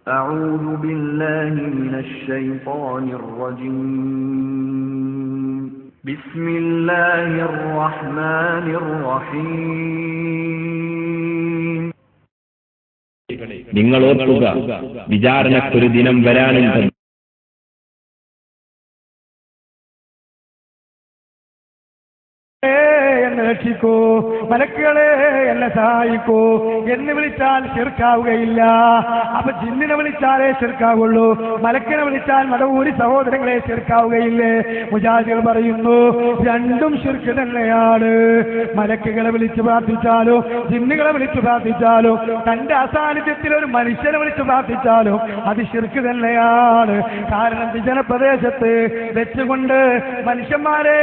أعوذ بالله من الشيطان الرجيم بسم الله الرحمن الرحيم നിങ്ങൾ ഓർക്കുക വിചാരണക്കൊരു ദിനം വരാനുണ്ട്. എന്നെ രക്ഷിക്കൂ, മലക്കുകളെ എന്നെ സഹായിക്കൂ എന്ന് വിളിച്ചാൽ ശിർക്കാവുകയില്ല. അപ്പൊ ജിന്നിനെ വിളിച്ചാലേ ശിർക്കാവുള്ളൂ, മലക്കിനെ വിളിച്ചാൽ മടവൂരി സഹോദരങ്ങളെ ശിർക്കാവുകയില്ലേ? മുജാഹിദുകൾ പറയുന്നു രണ്ടും ശിർക്ക് തന്നെയാണ്. മലക്കുകളെ വിളിച്ചു പ്രാർത്ഥിച്ചാലും ജിന്നുകളെ വിളിച്ചു പ്രാർത്ഥിച്ചാലും തന്റെ അസാന്നിധ്യത്തിൽ ഒരു മനുഷ്യനെ വിളിച്ചു പ്രാർത്ഥിച്ചാലും അത് ശിർക്ക് തന്നെയാണ്. കാരണം വിജനപ്രദേശത്ത് വെച്ചുകൊണ്ട് മനുഷ്യന്മാരെ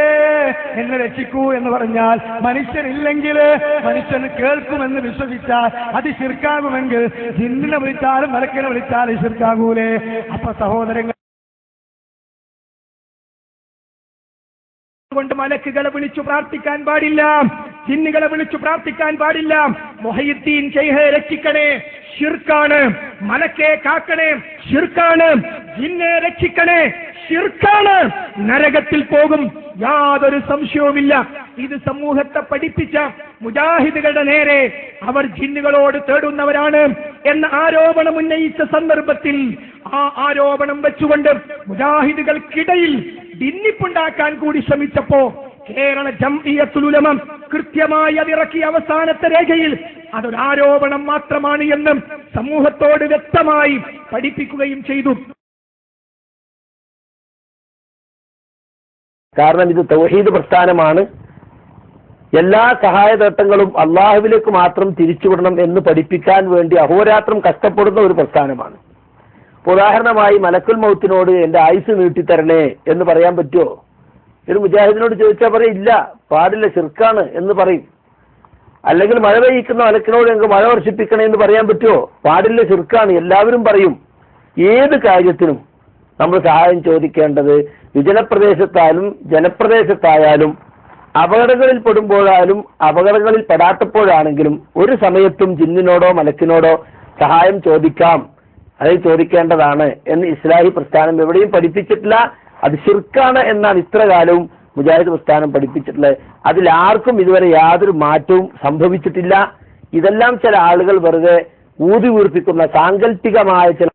എന്നെ രക്ഷിക്കൂ എന്ന് പറഞ്ഞാൽ മനുഷ്യനില്ലെങ്കിൽ മനുഷ്യൻ കേൾക്കുമെന്ന് വിശ്വസിച്ചാൽ അത് ശിർക്കാകുമെങ്കിൽ ജിന്നിനെ വിളിച്ചാലും മലക്കിനെ വിളിച്ചാലും ശിർക്കാകൂലേ? അപ്പൊ സഹോദരങ്ങൾ കൊണ്ട് മലക്കുകളെ വിളിച്ചു പ്രാർത്ഥിക്കാൻ പാടില്ല, ജിന്നുകളെ വിളിച്ചു പ്രാർത്ഥിക്കാൻ പാടില്ല. മുഹയ്യിദ്ദീൻ ശൈഖെ രക്ഷിക്കണേ, ശിർക്കാണ്. മലക്കെ കാക്കണേ, ശിർക്കാണ്. ജിന്നെ രക്ഷിക്കണേ, ശിർക്കാണ്. നരകത്തിൽ പോകും, യാതൊരു സംശയവുമില്ല. ഇത് സമൂഹത്തെ പഠിപ്പിച്ച മുജാഹിദുകളുടെ നേരെ അവർ ജിന്നുകളോട് തേടുന്നവരാണ് എന്ന ആരോപണം ഉന്നയിച്ച സന്ദർഭത്തിൽ ആ ആരോപണം വെച്ചുകൊണ്ട് മുജാഹിദുകൾക്കിടയിൽ ഭിന്നിപ്പുണ്ടാക്കാൻ കൂടി ശ്രമിച്ചപ്പോ കേരള ജംഇയ്യത്തുൽ ഉലമ കൃത്യമായി അതിറക്കിയ അവസാനത്തെ രേഖയിൽ അതൊരു ആരോപണം മാത്രമാണ് എന്ന് സമൂഹത്തോട് വ്യക്തമായി പഠിപ്പിക്കുകയും ചെയ്തു. കാരണം ഇത് തൗഹീദ് പ്രസ്ഥാനമാണ്. എല്ലാ സഹായതട്ടങ്ങളും അള്ളാഹുവിലേക്ക് മാത്രം തിരിച്ചുവിടണം എന്ന് പഠിപ്പിക്കാൻ വേണ്ടി അഹോരാത്രം കഷ്ടപ്പെടുന്ന ഒരു പ്രസ്ഥാനമാണ്. ഉദാഹരണമായി മലക്കുൽ മൗത്തിനോട് എന്റെ ആയുസ് നീട്ടിത്തരണേ എന്ന് പറയാൻ പറ്റുമോ? ഒരു മുജാഹിദിനോട് ചോദിച്ചാൽ പറയും ഇല്ല, പാടില്ല, ശിർക്കാണ് എന്ന് പറയും. അല്ലെങ്കിൽ മഴ പെയ്യിക്കുന്ന മലക്കിനോട് ഞങ്ങൾക്ക് മഴ വർഷിപ്പിക്കണേ എന്ന് പറയാൻ പറ്റുമോ? പാടില്ല, ശിർക്കാണ്. എല്ലാവരും പറയും. ഏത് കാര്യത്തിനും നമ്മൾ സഹായം ചോദിക്കേണ്ടത് വിജനപ്രദേശത്തായാലും ജനപ്രദേശത്തായാലും അപകടങ്ങളിൽ പെടുമ്പോഴായാലും അപകടങ്ങളിൽ പെടാത്തപ്പോഴാണെങ്കിലും ഒരു സമയത്തും ജിന്നിനോടോ മലക്കിനോടോ സഹായം ചോദിക്കാം, അത് ചോദിക്കേണ്ടതാണ് എന്ന് ഇസ്ലാഹി പ്രസ്ഥാനം എവിടെയും പഠിപ്പിച്ചിട്ടില്ല. അത് ശിർക്കാണ് എന്നാണ് ഇത്ര കാലവും മുജാഹിദ് പ്രസ്ഥാനം പഠിപ്പിച്ചിട്ടുള്ളത്. അതിലാർക്കും ഇതുവരെ യാതൊരു മാറ്റവും സംഭവിച്ചിട്ടില്ല. ഇതെല്ലാം ചില ആളുകൾ വെറുതെ ഊതി വീർപ്പിക്കുന്ന സാങ്കല്പികമായ ചില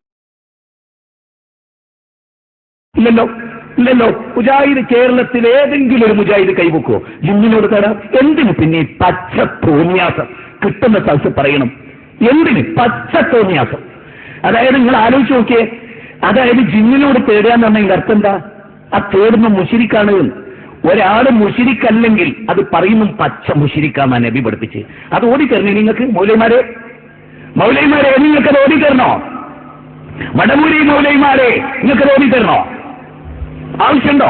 ഇല്ലല്ലോ. മുജാഹിദ് കേരളത്തിൽ ഏതെങ്കിലും ഒരു മുജാഹിദ് കൈവെക്കുവോ? ജിന്നിനോട് തരാം. എന്തിന് പിന്നെ ഈ പച്ച തോന്നിയാസം കിട്ടുന്ന സ്ഥലത്ത് പറയണം? എന്തിന് പച്ച തോന്നിയാസം? അതായത് നിങ്ങൾ ആലോചിച്ച് നോക്കിയേ, അതായത് ജിന്നിനോട് തേടുക എന്ന് പറഞ്ഞതിന്റെ അർത്ഥം എന്താ? ആ തേടുന്ന മുശിരിക്കാണ്. ഒരാള് മുശിരിക്കല്ലെങ്കിൽ അത് പറയുന്നു പച്ച മുശിരിക്കാന്നാ നബി പഠിപ്പിച്ച്. അത് ഓടിത്തരണേ നിങ്ങൾക്ക് മൗലൈമാരെ നിങ്ങൾക്കത് ഓടിത്തരണോ? മടമൂരി മൗലൈമാരെ നിങ്ങൾക്കത് ഓടിത്തരണോ? ആവശ്യമുണ്ടോ?